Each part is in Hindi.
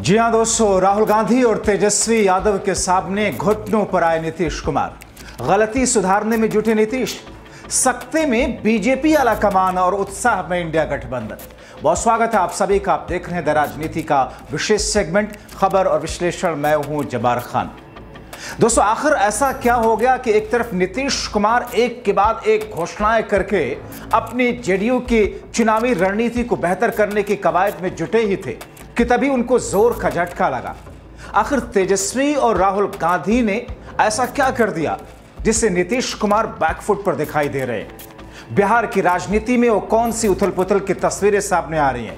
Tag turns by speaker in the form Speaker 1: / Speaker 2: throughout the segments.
Speaker 1: जी हां दोस्तों, राहुल गांधी और तेजस्वी यादव के सामने घुटनों पर आए नीतीश कुमार। गलती सुधारने में जुटे नीतीश, सख्ते में बीजेपी आला कमान और उत्साह में इंडिया गठबंधन। बहुत स्वागत है आप सभी का। आप देख रहे हैं द राजनीति का विशेष सेगमेंट खबर और विश्लेषण। मैं हूं जब्बार खान। दोस्तों, आखिर ऐसा क्या हो गया कि एक तरफ नीतीश कुमार एक के बाद एक घोषणाएं करके अपनी जेडीयू की चुनावी रणनीति को बेहतर करने की कवायद में जुटे ही थे कि तभी उनको जोर का झटका लगा। आखिर तेजस्वी और राहुल गांधी ने ऐसा क्या कर दिया जिससे नीतीश कुमार बैकफुट पर दिखाई दे रहे हैं। बिहार की राजनीति में वो कौन सी उथल पुथल की तस्वीरें सामने आ रही हैं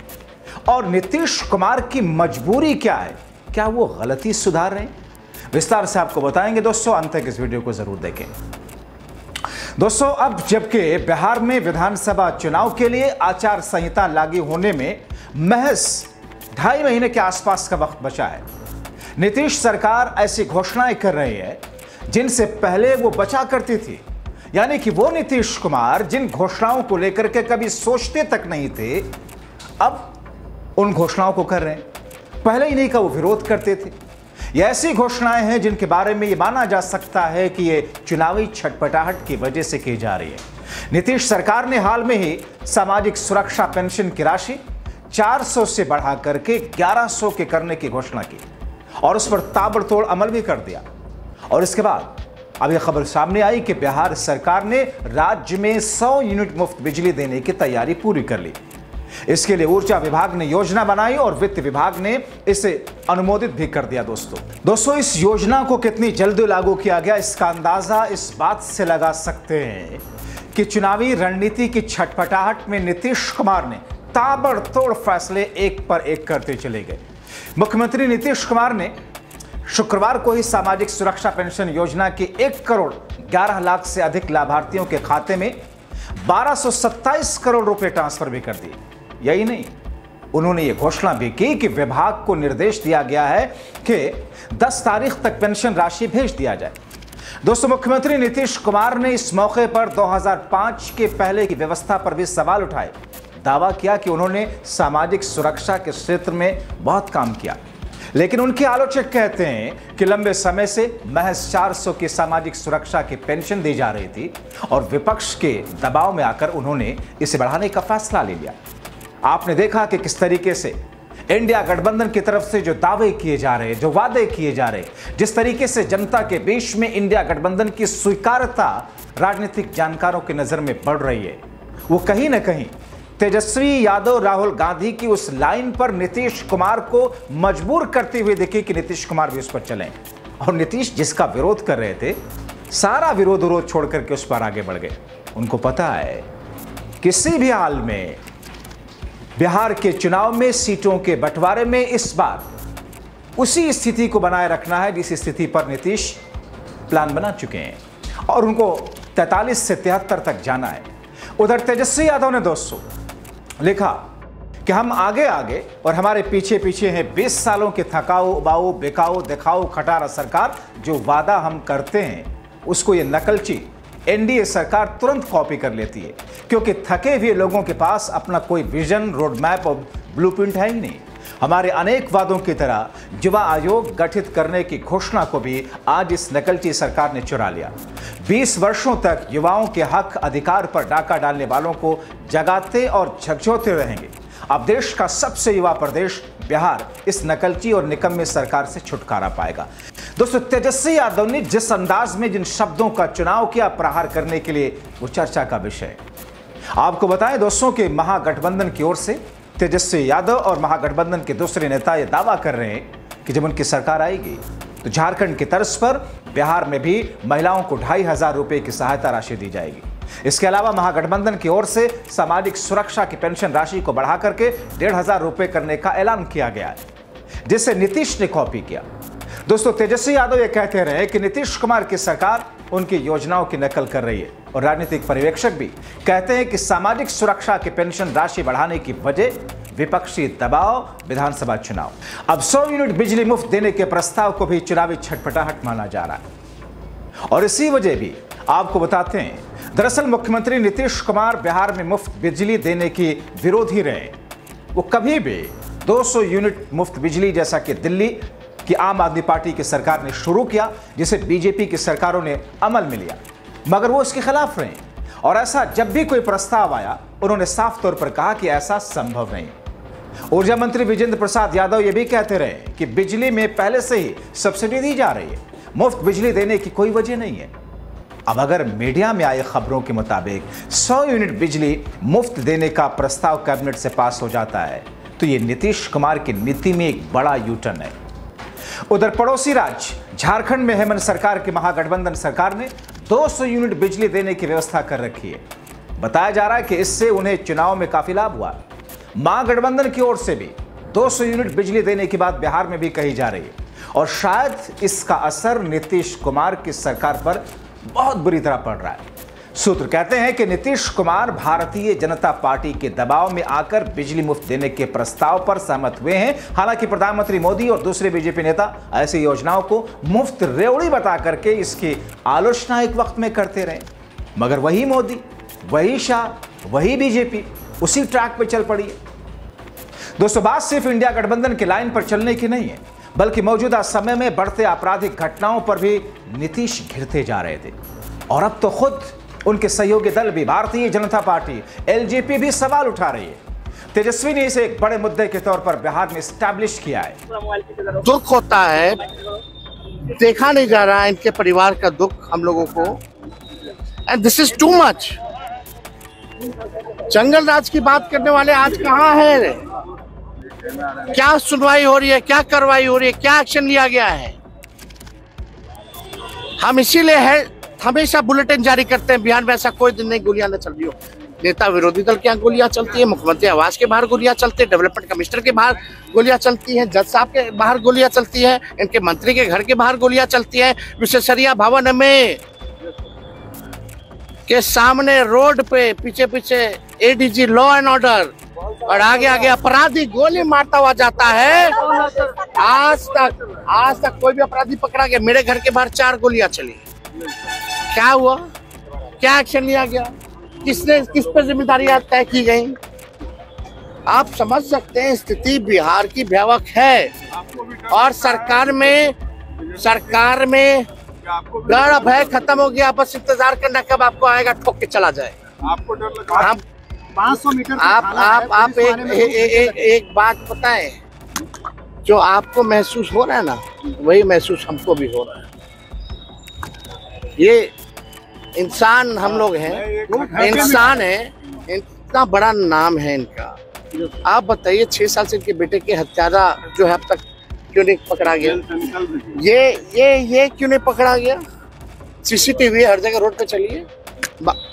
Speaker 1: और नीतीश कुमार की मजबूरी क्या है? क्या वो गलती सुधार रहे हैं? विस्तार से आपको बताएंगे दोस्तों, अंत तक इस वीडियो को जरूर देखें। दोस्तों, अब जबकि बिहार में विधानसभा चुनाव के लिए आचार संहिता लागू होने में महज 2.5 महीने के आसपास का वक्त बचा है, नीतीश सरकार ऐसी घोषणाएं कर रही है जिनसे पहले वो बचा करती थी। यानी कि वो नीतीश कुमार जिन घोषणाओं को लेकर के कभी सोचते तक नहीं थे, अब उन घोषणाओं को कर रहे हैं। पहले इन्हीं का वो विरोध करते थे। ये ऐसी घोषणाएं हैं जिनके बारे में ये माना जा सकता है कि ये चुनावी छटपटाहट की वजह से की जा रही है। नीतीश सरकार ने हाल में ही सामाजिक सुरक्षा पेंशन की राशि 400 से बढ़ा करके 1100 के करने की घोषणा की और उस पर ताबड़तोड़ अमल भी कर दिया। और इसके बाद अब यह खबर सामने आई कि बिहार सरकार ने राज्य में 100 यूनिट मुफ्त बिजली देने की तैयारी पूरी कर ली। इसके लिए ऊर्जा विभाग ने योजना बनाई और वित्त विभाग ने इसे अनुमोदित भी कर दिया। दोस्तों, इस योजना को कितनी जल्दी लागू किया गया, इसका अंदाजा इस बात से लगा सकते हैं कि चुनावी रणनीति की छटपटाहट में नीतीश कुमार ने ताबड़तोड़ फैसले एक पर एक करते चले गए। मुख्यमंत्री नीतीश कुमार ने शुक्रवार को ही सामाजिक सुरक्षा पेंशन योजना के 1 करोड़ 11 लाख से अधिक लाभार्थियों के खाते में 1227 करोड़ रुपए ट्रांसफर भी कर दिए। यही नहीं, उन्होंने ये घोषणा भी की कि विभाग को निर्देश दिया गया है कि 10 तारीख तक पेंशन राशि भेज दिया जाए। दोस्तों, मुख्यमंत्री नीतीश कुमार ने इस मौके पर 2005 के पहले की व्यवस्था पर भी सवाल उठाए। दावा किया कि उन्होंने सामाजिक सुरक्षा के क्षेत्र में बहुत काम किया, लेकिन उनके आलोचक कहते हैं कि लंबे समय से महज 400 की सामाजिक सुरक्षा की पेंशन दी जा रही थी और विपक्ष के दबाव में आकर उन्होंने इसे बढ़ाने का फैसला ले लिया। आपने देखा कि किस तरीके से इंडिया गठबंधन की तरफ से जो दावे किए जा रहे, जो वादे किए जा रहे, जिस तरीके से जनता के बीच में इंडिया गठबंधन की स्वीकार्यता राजनीतिक जानकारों की नजर में बढ़ रही है, वो कहीं ना कहीं तेजस्वी यादव राहुल गांधी की उस लाइन पर नीतीश कुमार को मजबूर करते हुए दिखे कि नीतीश कुमार भी उस पर चलें। और नीतीश जिसका विरोध कर रहे थे, सारा विरोध छोड़ करके उस पर आगे बढ़ गए। उनको पता है किसी भी हाल में बिहार के चुनाव में सीटों के बंटवारे में इस बार उसी स्थिति को बनाए रखना है जिस स्थिति पर नीतीश प्लान बना चुके हैं और उनको 43 से 73 तक जाना है। उधर तेजस्वी यादव ने दोस्तों लिखा कि हम आगे आगे और हमारे पीछे पीछे हैं 20 सालों के थकाऊ बाऊ बेकाऊ दिखाऊ खटारा सरकार। जो वादा हम करते हैं उसको ये नकलची एनडीए सरकार तुरंत कॉपी कर लेती है, क्योंकि थके हुए लोगों के पास अपना कोई विजन, रोड मैप और ब्लूप्रिंट है ही नहीं। हमारे अनेक वादों की तरह युवा आयोग गठित करने की घोषणा को भी आज इस नकलची सरकार ने चुरा लिया। 20 वर्षों तक युवाओं के हक अधिकार पर डाका डालने वालों को जगाते और झकझोरते रहेंगे। अब देश का सबसे युवा प्रदेश बिहार इस नकलची और निकम्मे सरकार से छुटकारा पाएगा। दोस्तों, तेजस्वी यादव ने जिस अंदाज में जिन शब्दों का चुनाव किया प्रहार करने के लिए, वो चर्चा का विषय है। आपको बताएं दोस्तों कि महागठबंधन की ओर से तेजस्वी यादव और महागठबंधन के दूसरे नेता ये दावा कर रहे हैं कि जब उनकी सरकार आएगी तो झारखंड की तर्ज पर बिहार में भी महिलाओं को 2500 रुपए की सहायता राशि दी जाएगी। इसके अलावा महागठबंधन की ओर से सामाजिक सुरक्षा की पेंशन राशि को बढ़ा करके 1500 रुपए करने का ऐलान किया गया है, जिसे नीतीश ने कॉपी किया। दोस्तों, तेजस्वी यादव ये कहते रहे कि नीतीश कुमार की सरकार उनकी योजनाओं की नकल कर रही है और राजनीतिक पर्यवेक्षक भी कहते हैं कि सामाजिक सुरक्षा की पेंशन राशि बढ़ाने की वजह विपक्षी दबाव, विधानसभा चुनाव। अब 100 यूनिट बिजली मुफ्त देने के प्रस्ताव को भी चुनावी छटपटाहट माना जा रहा है और इसी वजह भी आपको बताते हैं। दरअसल मुख्यमंत्री नीतीश कुमार बिहार में मुफ्त बिजली देने की विरोधी रहे। वो कभी भी 200 यूनिट मुफ्त बिजली, जैसा कि दिल्ली की आम आदमी पार्टी की सरकार ने शुरू किया, जिसे बीजेपी की सरकारों ने अमल में लिया, मगर वो इसके खिलाफ रहे। और ऐसा जब भी कोई प्रस्ताव आया, उन्होंने साफ तौर पर कहा कि ऐसा संभव नहीं। ऊर्जा मंत्री विजेंद्र प्रसाद यादव ये भी कहते रहे कि बिजली में पहले से ही सब्सिडी दी जा रही है, मुफ्त बिजली देने की कोई वजह नहीं है। अब अगर मीडिया में आई खबरों के मुताबिक 100 यूनिट बिजली मुफ्त देने का प्रस्ताव कैबिनेट से पास हो जाता है, तो ये नीतीश कुमार की नीति में एक बड़ा यूटर्न है। उधर पड़ोसी राज्य झारखंड में हेमंत सरकार की महागठबंधन सरकार ने 200 यूनिट बिजली देने की व्यवस्था कर रखी है। बताया जा रहा है कि इससे उन्हें चुनाव में काफी लाभ हुआ। महागठबंधन की ओर से भी 200 यूनिट बिजली देने की बात बिहार में भी कही जा रही है, और शायद इसका असर नीतीश कुमार की सरकार पर बहुत बुरी तरह पड़ रहा है। सूत्र कहते हैं कि नीतीश कुमार भारतीय जनता पार्टी के दबाव में आकर बिजली मुफ्त देने के प्रस्ताव पर सहमत हुए हैं। हालांकि प्रधानमंत्री मोदी और दूसरे बीजेपी नेता ऐसी योजनाओं को मुफ्त रेवड़ी बता करके इसकी आलोचना एक वक्त में करते रहे, मगर वही मोदी, वही शाह, वही बीजेपी उसी ट्रैक पर चल पड़ी है। दोस्तों, बात सिर्फ इंडिया गठबंधन की लाइन पर चलने की नहीं है, बल्कि मौजूदा समय में बढ़ते आपराधिक घटनाओं पर भी नीतीश घिरते जा रहे थे, और अब तो खुद उनके सहयोगी दल भी, भारतीय जनता पार्टी एलजेपी भी सवाल उठा रही है। तेजस्वी ने इसे एक बड़े मुद्दे के तौर पर बिहार में स्टैब्लिश किया है।
Speaker 2: दुख होता है, देखा नहीं जा रहा है इनके परिवार का दुख हम लोगों को, and this is too much. जंगल राज की बात करने वाले आज कहाँ है? क्या सुनवाई हो रही है, क्या कार्रवाई हो रही है, क्या एक्शन लिया गया है? हम इसीलिए है हमेशा बुलेटिन जारी करते हैं, बिहार में ऐसा कोई दिन नहीं गोलियां न चल रही हो। नेता विरोधी दल के यहाँ गोलियां चलती है, मुख्यमंत्री आवास के बाहर गोलियां चलती है, डेवलपमेंट कमिश्नर के बाहर गोलियां चलती हैं, जज साहब के बाहर गोलियां चलती है, इनके मंत्री के घर के बाहर गोलियां चलती है, विशेषरिया भवन में के सामने रोड पे पीछे पीछे एडीजी लॉ एंड ऑर्डर और आगे आगे अपराधी गोली मारता हुआ जाता है। आज तक कोई भी अपराधी पकड़ा गया? मेरे घर के बाहर 4 गोलियां चली। क्या हुआ? क्या एक्शन लिया गया? किस पर जिम्मेदारी तय की गई? आप समझ सकते हैं स्थिति बिहार की भयावह है, और सरकार में डर भय खत्म हो गया। बस इंतजार करना कब आपको आएगा, ठोक के चला जाए।
Speaker 3: आपको डर लगा? आप 500 मीटर
Speaker 2: आप एक बात पता है, जो आपको महसूस हो रहा है ना, वही महसूस हमको भी हो रहा है। ये इंसान हम लोग हैं, इंसान है, इतना बड़ा नाम है इनका। आप बताइए 6 साल से इनके बेटे के हत्यारा जो है अब तक क्यों नहीं पकड़ा गया? ये क्यों नहीं पकड़ा गया? सीसीटीवी हर जगह रोड पे चलिए।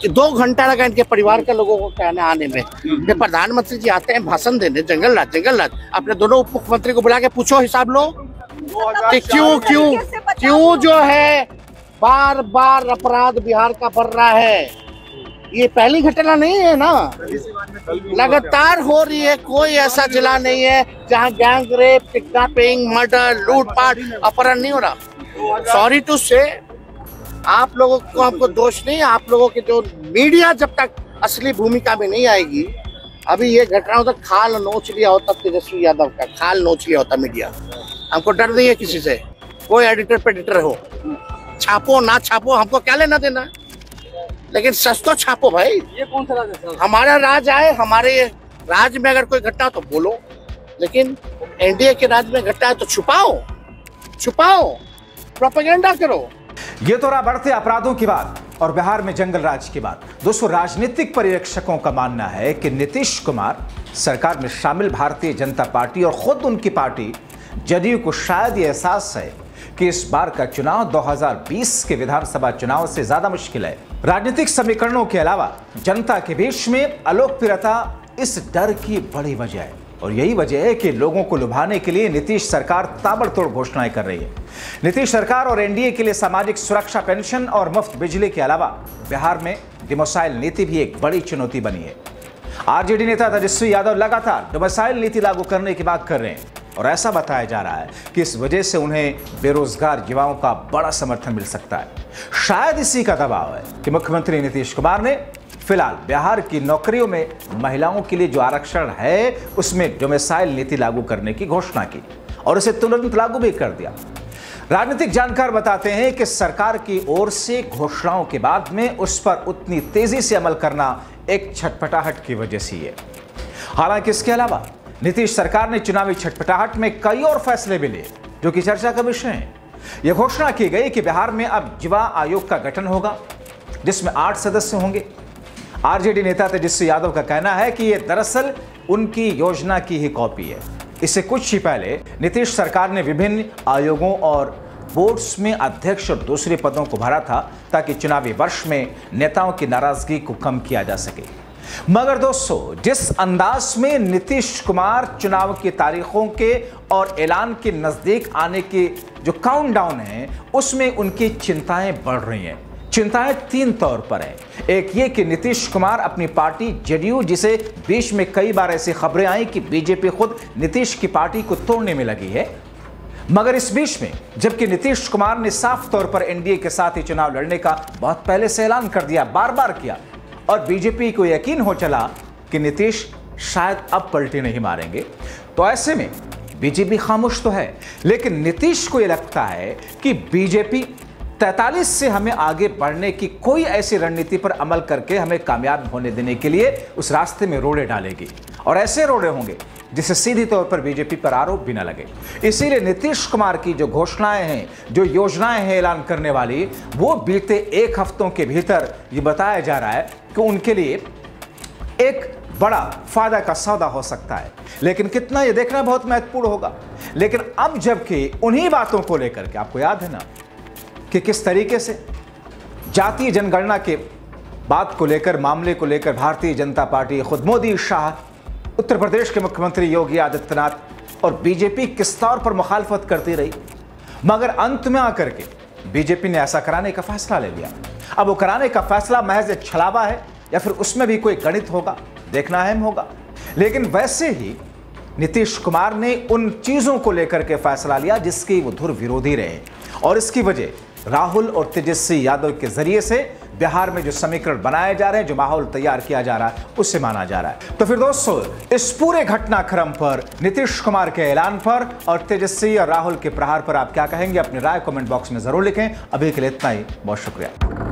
Speaker 2: 2 घंटा लगा इनके परिवार के लोगों को कहने आने में। जब प्रधानमंत्री जी आते हैं भाषण देने, जंगल राज अपने दोनों उप मुख्यमंत्री को बुला के पूछो, हिसाब लो कि क्यों जो है बार बार अपराध बिहार का बढ़ रहा है। ये पहली घटना नहीं है ना, लगातार हो रही है। कोई ऐसा जिला नहीं है जहां गैंग रेप, किडनैपिंग, मर्डर, लूटपाट, अपहरण नहीं हो रहा। सॉरी टू से, आप लोगों को हमको दोष नहीं है। आप लोगों के जो मीडिया जब तक असली भूमिका में नहीं आएगी, अभी ये घटनाओं तक खाल नोच लिया होता तेजस्वी यादव का, खाल नोच लिया होता मीडिया। हमको डर नहीं है किसी से, कोई एडिटर पेडिटर हो, छापो ना छापो हमको क्या लेना देना, लेकिन सच तो छापो भाई।
Speaker 3: ये कौन सा राज है?
Speaker 2: हमारा राज आए, हमारे राज्य में अगर कोई घटना तो बोलो, लेकिन एनडीए के राज्य में घटना है तो छुपाओ, प्रोपेगेंडा करो।
Speaker 1: ये तो रहा बढ़ते अपराधों की बात और बिहार में जंगल राज की बात। दोस्तों, राजनीतिक पर्यवेक्षकों का मानना है कि नीतीश कुमार सरकार में शामिल भारतीय जनता पार्टी और खुद उनकी पार्टी जदयू को शायद ये एहसास है कि इस बार का चुनाव 2020 के विधानसभा चुनाव से ज्यादा मुश्किल है। राजनीतिक समीकरणों के अलावा जनता के बीच में अलोकप्रियता इस डर की बड़ी वजह है, और यही वजह है कि लोगों को लुभाने के लिए नीतीश सरकार ताबड़तोड़ घोषणाएं कर रही है। नीतीश सरकार और एनडीए के लिए सामाजिक सुरक्षा पेंशन और मुफ्त बिजली के अलावा बिहार में डोमिसाइल नीति भी एक बड़ी चुनौती बनी है। आरजेडी नेता तेजस्वी यादव लगातार डोमिसाइल नीति लागू करने की बात कर रहे हैं, और ऐसा बताया जा रहा है कि इस वजह से उन्हें बेरोजगार युवाओं का बड़ा समर्थन मिल सकता है। शायद इसी का दबाव है कि मुख्यमंत्री नीतीश कुमार ने फिलहाल बिहार की नौकरियों में महिलाओं के लिए जो आरक्षण है उसमें डोमिसाइल नीति लागू करने की घोषणा की और इसे तुरंत लागू भी कर दिया। राजनीतिक जानकार बताते हैं कि सरकार की ओर से घोषणाओं के बाद में उस पर उतनी तेजी से अमल करना एक छटपटाहट की वजह से है। हालांकि इसके अलावा नीतीश सरकार ने चुनावी छटपटाहट में कई और फैसले भी लिए जो कि चर्चा का विषय है। यह घोषणा की गई कि बिहार में अब युवा आयोग का गठन होगा जिसमें 8 सदस्य होंगे। आरजेडी नेता तेजस्वी यादव का कहना है कि यह दरअसल उनकी योजना की ही कॉपी है। इससे कुछ ही पहले नीतीश सरकार ने विभिन्न आयोगों और बोर्ड्स में अध्यक्ष और दूसरे पदों को भरा था ताकि चुनावी वर्ष में नेताओं की नाराजगी को कम किया जा सके। मगर दोस्तों, जिस अंदाज में नीतीश कुमार चुनाव की तारीखों के और ऐलान के नजदीक आने के जो काउंटडाउन है उसमें उनकी चिंताएं बढ़ रही हैं। चिंताएं 3 तौर पर है। एक ये कि नीतीश कुमार अपनी पार्टी जेडीयू, जिसे बीच में कई बार ऐसी खबरें आई कि बीजेपी खुद नीतीश की पार्टी को तोड़ने में लगी है, मगर इस बीच में जबकि नीतीश कुमार ने साफ तौर पर एनडीए के साथ ही चुनाव लड़ने का बहुत पहले से ऐलान कर दिया, बार बार किया, और बीजेपी को यकीन हो चला कि नीतीश शायद अब पलटी नहीं मारेंगे, तो ऐसे में बीजेपी खामोश तो है, लेकिन नीतीश को यह लगता है कि बीजेपी 43 से हमें आगे बढ़ने की कोई ऐसी रणनीति पर अमल करके हमें कामयाब होने देने के लिए उस रास्ते में रोड़े डालेगी, और ऐसे रोड़े होंगे जिससे सीधी तौर पर बीजेपी पर आरोप भी न लगे। इसीलिए नीतीश कुमार की जो घोषणाएं हैं, जो योजनाएं हैं ऐलान करने वाली, वो बीते 1 हफ्तों के भीतर ये बताया जा रहा है कि उनके लिए एक बड़ा फायदा का सौदा हो सकता है। लेकिन कितना, ये देखना बहुत महत्वपूर्ण होगा। लेकिन अब जबकि उन्हीं बातों को लेकर के, आपको याद है ना कि किस तरीके से जातीय जनगणना के बात को लेकर, मामले को लेकर भारतीय जनता पार्टी, खुद मोदी, शाह, उत्तर प्रदेश के मुख्यमंत्री योगी आदित्यनाथ और बीजेपी किस तौर पर मुखालफत करती रही, मगर अंत में आकर के बीजेपी ने ऐसा कराने का फैसला ले लिया। अब वो कराने का फैसला महज एक छलावा है या फिर उसमें भी कोई गणित होगा, देखना अहम होगा। लेकिन वैसे ही नीतीश कुमार ने उन चीजों को लेकर के फैसला लिया जिसके वो धुर विरोधी रहे, और इसकी वजह राहुल और तेजस्वी यादव के जरिए से बिहार में जो समीकरण बनाए जा रहे हैं, जो माहौल तैयार किया जा रहा है, उससे माना जा रहा है। तो फिर दोस्तों, इस पूरे घटनाक्रम पर, नीतीश कुमार के ऐलान पर और तेजस्वी और राहुल के प्रहार पर आप क्या कहेंगे? अपनी राय कमेंट बॉक्स में जरूर लिखें। अभी के लिए इतना ही, बहुत शुक्रिया।